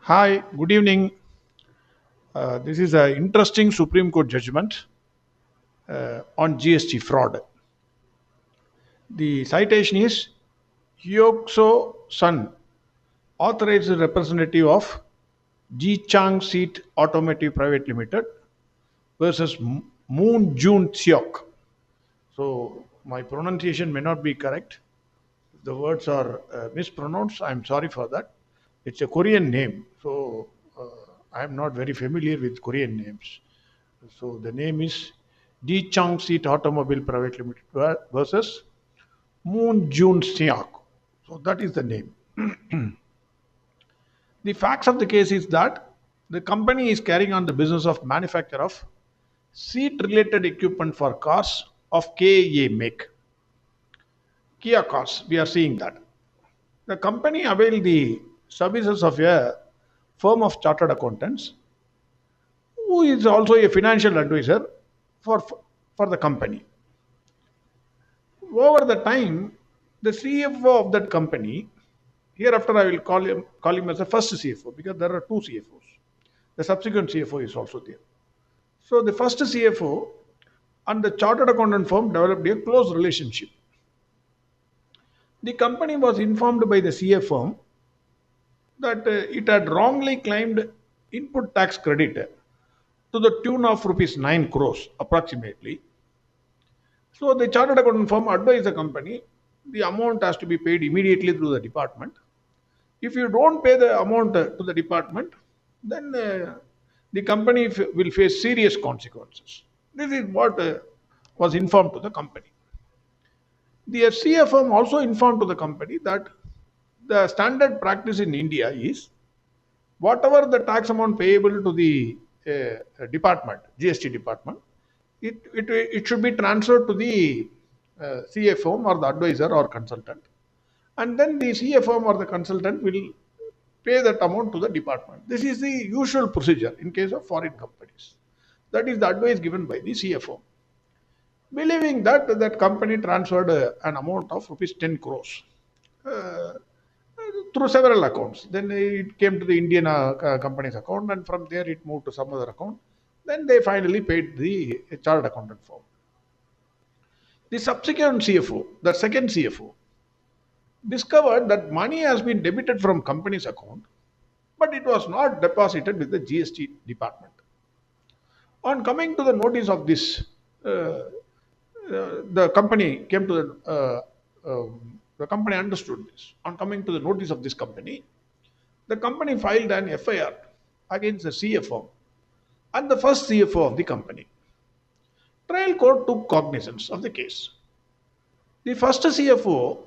Hi, good evening. This is an interesting Supreme Court judgment on GST fraud. The citation is Hyokso Sun, authorized representative of Ji Chang Seat Automotive Private Limited versus Moon Jun Seok. So my pronunciation may not be correct. If the words are mispronounced, I'm sorry for that. It's a Korean name, so I'm not very familiar with Korean names. So the name is Ji Chang Seat Automobile Private Limited versus Moon Jun Seok. So that is the name. The facts of the case is that the company is carrying on the business of manufacture of seat related equipment for cars of KA make. Kia cars, we are seeing that. The company availed the services of a firm of chartered accountants who is also a financial advisor for, for the company. Over the time, the CFO of that company, hereafter I will call him as the first CFO because there are two CFOs. The subsequent CFO is also there. So the first CFO and the chartered accountant firm developed a close relationship. The company was informed by the CA firm that it had wrongly claimed input tax credit to the tune of rupees 9 crores approximately. So the chartered accountant firm advised the company the amount has to be paid immediately to the department. If you don't pay the amount to the department, then the company will face serious consequences. This is what was informed to the company. The FCA firm also informed to the company that the standard practice in India is whatever the tax amount payable to the department, GST department, it should be transferred to the CA firm or the advisor or consultant, and then the CA firm or the consultant will pay that amount to the department. This is the usual procedure in case of foreign companies. That is the advice given by the CFO. Believing that that company transferred an amount of rupees 10 crores uh, through several accounts. Then it came to the Indian company's account, and from there it moved to some other account. Then they finally paid the chartered accountant firm. The subsequent CFO, the second CFO, discovered that money has been debited from company's account, but it was not deposited with the GST department. On coming to the notice of this, the company came to the company understood this. On coming to the notice of this company, the company filed an FIR against the CFO and the first CFO of the company. Trial court took cognizance of the case. The first CFO,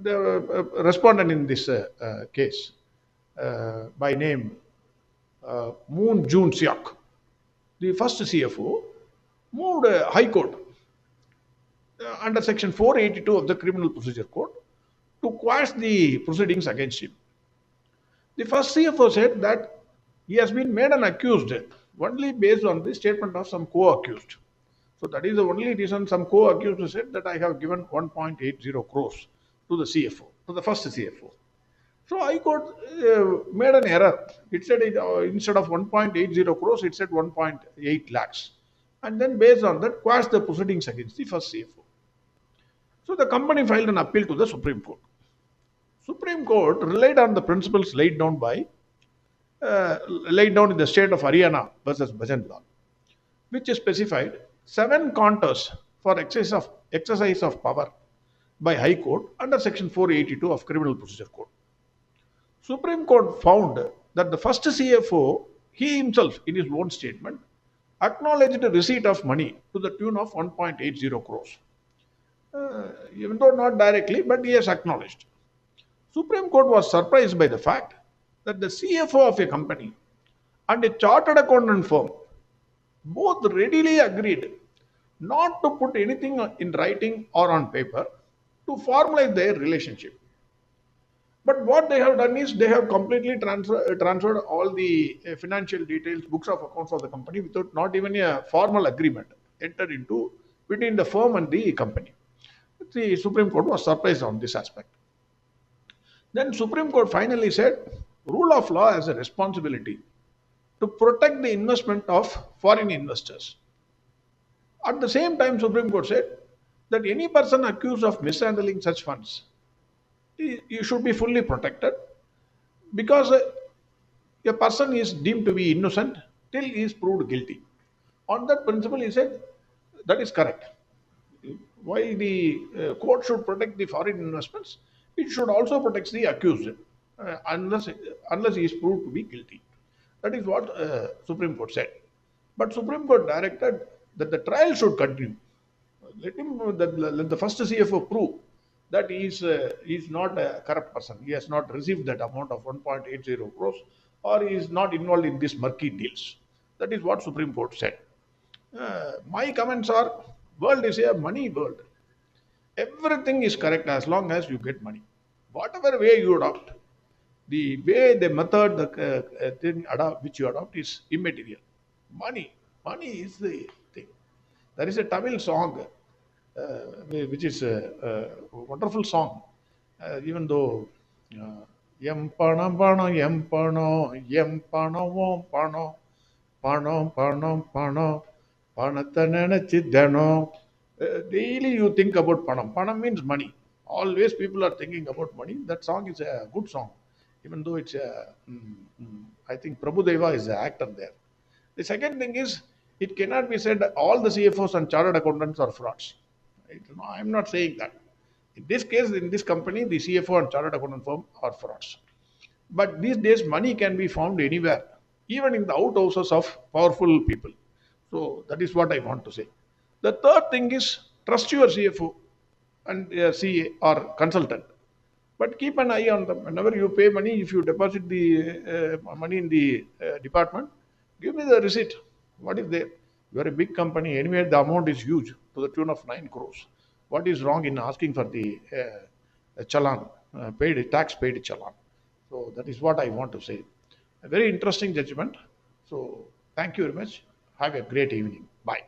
the respondent in this case, by name Moon Jun Seok, the first CFO, moved High Court under Section 482 of the Criminal Procedure Code to quash the proceedings against him. The first CFO said that he has been made an accused only based on the statement of some co-accused. So that is the only reason some co-accused said that I have given 1.80 crores to the CFO, to the first CFO. So High Court made an error. It said instead of 1.80 crores, it said 1.8 lakhs. And then based on that, quashed the proceedings against the first CFO. So the company filed an appeal to the Supreme Court. Supreme Court relied on the principles laid down in the state of Haryana versus Bhajan law, which specified seven counters for exercise of power by High Court under Section 482 of Criminal Procedure Code. Supreme Court found that the first CFO, he himself, in his own statement, acknowledged the receipt of money to the tune of 1.80 crores. Even though not directly, but he has acknowledged. Supreme Court was surprised by the fact that the CFO of a company and a chartered accountant firm both readily agreed not to put anything in writing or on paper to formalize their relationship. But what they have done is they have completely transferred all the financial details, books of accounts of the company without not even a formal agreement entered into between the firm and the company. The Supreme Court was surprised on this aspect. Then Supreme Court finally said, rule of law has a responsibility to protect the investment of foreign investors. At the same time, Supreme Court said that any person accused of mishandling such funds, he should be fully protected because a person is deemed to be innocent till he is proved guilty. On that principle, he said that is correct. While the court should protect the foreign investments, it should also protect the accused unless he is proved to be guilty. That is what Supreme Court said. But Supreme Court directed that the trial should continue. Let the first CFO prove that he is not a corrupt person. He has not received that amount of 1.80 crores, or he is not involved in these murky deals. That is what Supreme Court said. My comments are: world is a money world. Everything is correct as long as you get money. Whatever way you adopt, the way, the method, the thing which you adopt is immaterial. Money, money is the thing. There is a Tamil song, which is a wonderful song, even though Yam Pana Pana Yam Pano Yam Pano Om Pano Pano Pano Pano Panatanana Chidano. Daily you think about Panam. Panam means money. Always people are thinking about money. That song is a good song, even though it's a, I think Prabhu Deva is the actor there. The second thing is, it cannot be said that all the CFOs and chartered accountants are frauds. Right? No, I'm not saying that. In this case, in this company, the CFO and chartered accountant firm are frauds. But these days, money can be found anywhere, even in the outhouses of powerful people. So that is what I want to say. The third thing is, trust your CFO and CA or consultant, but keep an eye on them. Whenever you pay money, if you deposit the money in the department, give me the receipt. What is there? You are a big company. Anyway, the amount is huge to the tune of 9 crores. What is wrong in asking for the challan, paid tax paid challan? So that is what I want to say. A very interesting judgment. So thank you very much. Have a great evening. Bye.